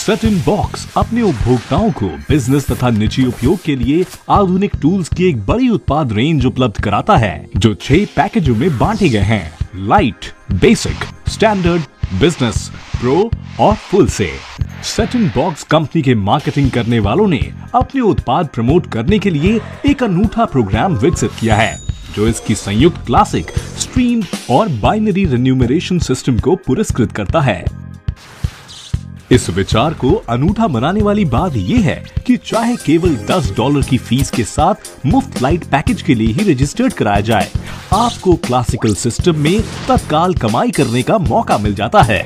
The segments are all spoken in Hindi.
सेटिन बॉक्स अपने उपभोक्ताओं को बिजनेस तथा निजी उपयोग के लिए आधुनिक टूल्स की एक बड़ी उत्पाद रेंज उपलब्ध कराता है, जो 6 पैकेजों में बांटे गए हैं। Light, basic, standard, business, pro और फुल से। सेटिन बॉक्स कंपनी के मार्केटिंग करने वालों ने अपने उत्पाद प्रमोट करने के लिए एक अनूठा प्रोग्राम विकसित किया है, जो इसकी संयुक्त क्लासिक, स्ट्रीम और बाइनरी रेन्यूमरेशन सिस्टम को पुरस्कृत करता है। इस विचार को अनूठा बनाने वाली बात यह है कि चाहे केवल $10 की फीस के साथ मुफ्त लाइट पैकेज के लिए ही रजिस्टर्ड कराया जाए, आपको क्लासिकल सिस्टम में तत्काल कमाई करने का मौका मिल जाता है।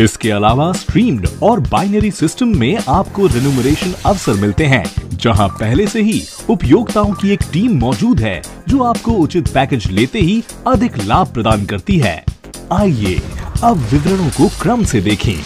इसके अलावा स्ट्रीम्ड और बाइनरी सिस्टम में आपको रेन्यूमरेशन अवसर मिलते हैं, जहां पहले से ही उपयोक्ताओं की एक टीम मौजूद है, जो आपको उचित पैकेज लेते ही अधिक लाभ प्रदान करती है। आइए अब विवरणों को क्रम से देखें।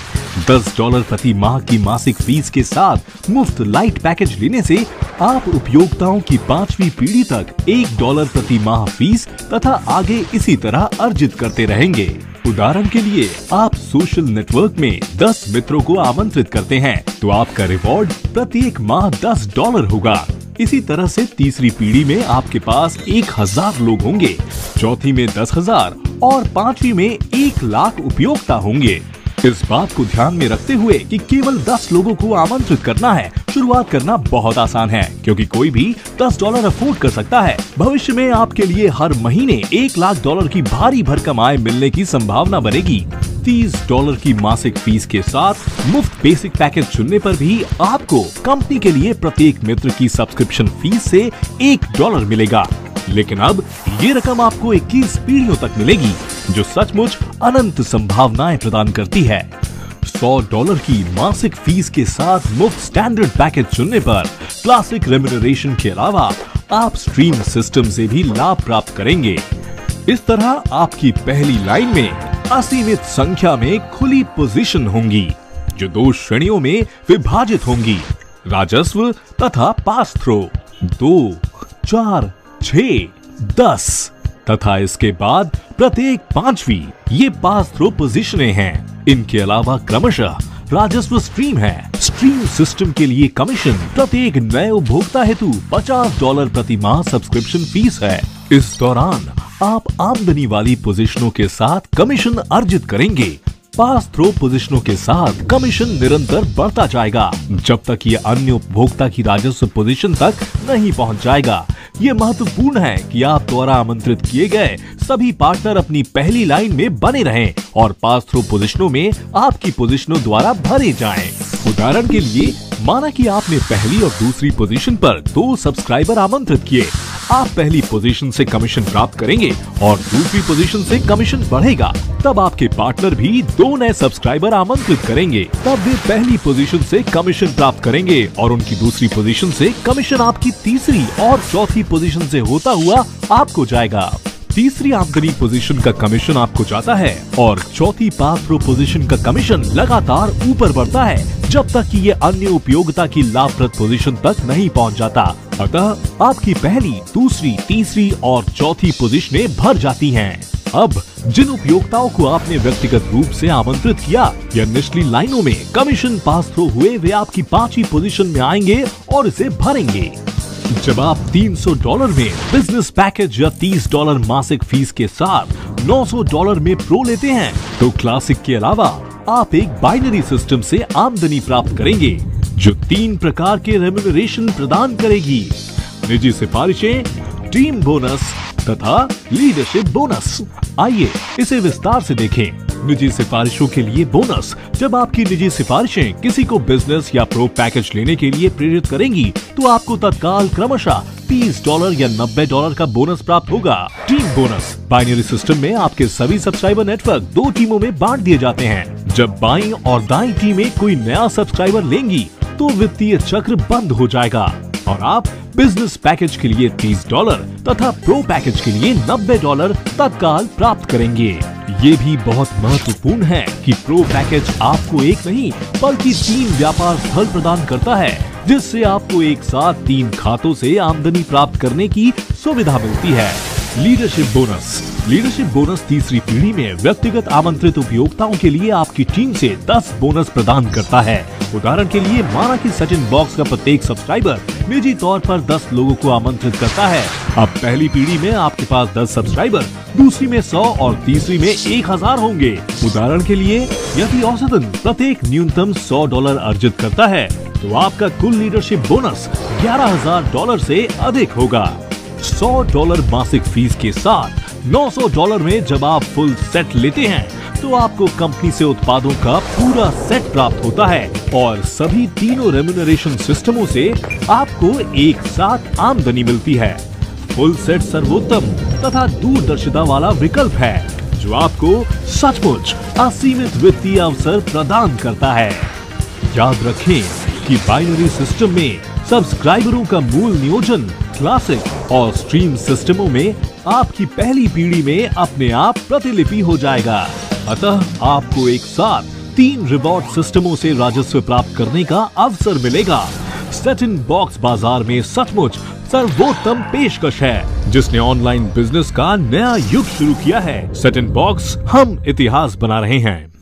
$10 प्रति माह की मासिक फीस के साथ मुफ्त लाइट पैकेज लेने से आप उपयोक्ताओं की 5वीं पीढ़ी तक $1 प्रति माह फीस तथा आगे इसी तरह अर्जित करते रहेंगे। उदाहरण के लिए, आप सोशल नेटवर्क में 10 मित्रों को आमंत्रित करते हैं, तो आपका रिवॉर्ड प्रत्येक माह $10 होगा। इसी तरह से तीसरी पीढ़ी में आपके पास 1000 लोग होंगे, चौथी में 10,000 और 5वीं में 1 लाख उपयोक्ता होंगे। इस बात को ध्यान में रखते हुए कि केवल 10 लोगों को आमंत्रित करना है, शुरुआत करना बहुत आसान है, क्योंकि कोई भी $10 अफोर्ड कर सकता है। भविष्य में आपके लिए हर महीने $1 लाख की भारी भरकम आय मिलने की संभावना बनेगी। $30 की मासिक फीस के साथ मुफ्त बेसिक पैकेज चुनने पर भी आपको कंपनी के लिए प्रत्येक मित्र की सब्सक्रिप्शन फीस से $1 मिलेगा। लेकिन अब ये रकम आपको 21 पीढ़ियों तक मिलेगी, जो सचमुच अनंत संभावनाएं प्रदान करती है। $100 की मासिक फीस के साथ मुफ्त स्टैंडर्ड पैकेज चुनने पर क्लासिक रेम्यूनरेशन के अलावा आप स्ट्रीम सिस्टम से भी लाभ प्राप्त करेंगे। इस तरह आपकी पहली लाइन में असीमित संख्या में खुली पोजीशन होंगी, जो 2 श्रेणियों में विभाजित होंगी: राजस्व तथा पास थ्रो। 2, 4, 6, 10 तथा इसके बाद प्रत्येक 5वीं ये पास थ्रो पोजीशनें हैं। इनके अलावा क्रमशः राजस्व स्ट्रीम है। स्ट्रीम सिस्टम के लिए कमीशन प्रत्येक नए उपभोक्ता हेतु $50 प्रति माह सब्सक्रिप्शन फीस है। इस दौरान आप आमदनी वाली पोजीशनों के साथ कमीशन अर्जित करेंगे। पास थ्रो पोजीशनों के साथ कमीशन निरंतर बढ़ता जाएगा, जब तक ये अन्य उपभोक्ता की राजस्व पोजीशन तक नहीं पहुंच जाएगा। ये महत्वपूर्ण है कि आप द्वारा आमंत्रित किए गए सभी पार्टनर अपनी पहली लाइन में बने रहें और पास थ्रो पोजीशनों में आपकी पोजीशनों द्वारा भरे जाएं। उदाहरण के लिए, माना कि आपने पहली और दूसरी पोजीशन पर 2 सब्सक्राइबर आमंत्रित किए। आप पहली पोजीशन से कमीशन प्राप्त करेंगे और दूसरी पोजीशन से कमीशन बढ़ेगा। तब आपके पार्टनर भी 2 नए सब्सक्राइबर आमंत्रित करेंगे। तब वे पहली पोजीशन से कमीशन प्राप्त करेंगे और उनकी दूसरी पोजीशन से कमीशन आपकी तीसरी और चौथी पोजीशन से होता हुआ आपको जाएगा। तीसरी आमदनी पोजीशन का कमीशन आपको जाता है और चौथी पास थ्रो पोजीशन का कमीशन लगातार ऊपर बढ़ता है, जब तक कि ये अन्य उपयोगिता की लाभप्रद पोजीशन तक नहीं पहुंच जाता। अतः आपकी पहली, दूसरी, तीसरी और चौथी पोजीशनें भर जाती हैं। अब जिन उपयोक्ताओं को आपने व्यक्तिगत रूप से आमंत्रित किया या निचली लाइनों में कमीशन पास थ्रो हुए, वे आपकी 5वीं पोजीशन में आएंगे और इसे भरेंगे। जब आप $300 में बिजनेस पैकेज या $30 मासिक फीस के साथ $900 में प्रो लेते हैं, तो क्लासिक के अलावा आप एक बाइनरी सिस्टम से आमदनी प्राप्त करेंगे, जो 3 प्रकार के रेम्यूनरेशन प्रदान करेगी: निजी सिफारिशें, टीम बोनस तथा लीडरशिप बोनस। आइए इसे विस्तार से देखें। निजी सिफारिशों के लिए बोनस: जब आपकी निजी सिफारिशें किसी को बिजनेस या प्रो पैकेज लेने के लिए प्रेरित करेंगी, तो आपको तत्काल क्रमशः $30 या $90 का बोनस प्राप्त होगा। टीम बोनस: बाइनरी सिस्टम में आपके सभी सब्सक्राइबर नेटवर्क 2 टीमों में बांट दिए जाते हैं। जब बाईं और दाईं टीमें कोई नया सब्सक्राइबर लेंगी, तो वित्तीय चक्र बंद हो जाएगा और आप बिजनेस पैकेज के लिए $30 तथा प्रो पैकेज के लिए $90 तत्काल प्राप्त करेंगे। ये भी बहुत महत्वपूर्ण है कि प्रो पैकेज आपको एक नहीं बल्कि 3 व्यापार स्थल प्रदान करता है, जिससे आपको एक साथ 3 खातों से आमदनी प्राप्त करने की सुविधा मिलती है। लीडरशिप बोनस: लीडरशिप बोनस तीसरी पीढ़ी में व्यक्तिगत आमंत्रित उपयोक्ताओं के लिए आपकी टीम से 10 बोनस प्रदान करता है। उदाहरण के लिए माना कि सेट इन बॉक्स का प्रत्येक सब्सक्राइबर निजी तौर पर 10 लोगों को आमंत्रित करता है। अब पहली पीढ़ी में आपके पास 10 सब्सक्राइबर, दूसरी में 100 और तीसरी में 1000 होंगे। उदाहरण के लिए यदि औसतन प्रत्येक न्यूनतम $100 अर्जित करता है तो आपका कुल लीडरशिप बोनस $11,000 से अधिक होगा। $100 मासिक फीस के साथ $900 में जब आप फुल सेट लेते हैं तो आपको कंपनी से उत्पादों का पूरा सेट प्राप्त होता है और सभी तीनों रेम्युनरेशन सिस्टमों से आपको एक साथ आमदनी मिलती है। फुल सेट सर्वोत्तम तथा दूरदर्शिता वाला विकल्प है जो आपको सचमुच असीमित वित्तीय अवसर प्रदान करता है। याद रखें कि बाइनरी सिस्टम में सब्सक्राइबरों का मूल नियोजन क्लासिक और स्ट्रीम सिस्टमों में आपकी पहली पीढ़ी में अपने आप प्रतिलिपि हो जाएगा। अतः आपको एक साथ 3 रिवॉर्ड सिस्टमों से राजस्व प्राप्त करने का अवसर मिलेगा। सेट इन बॉक्स बाजार में सचमुच सर्वोत्तम पेशकश है जिसने ऑनलाइन बिजनेस का नया युग शुरू किया है। सेट इन बॉक्स, हम इतिहास बना रहे हैं।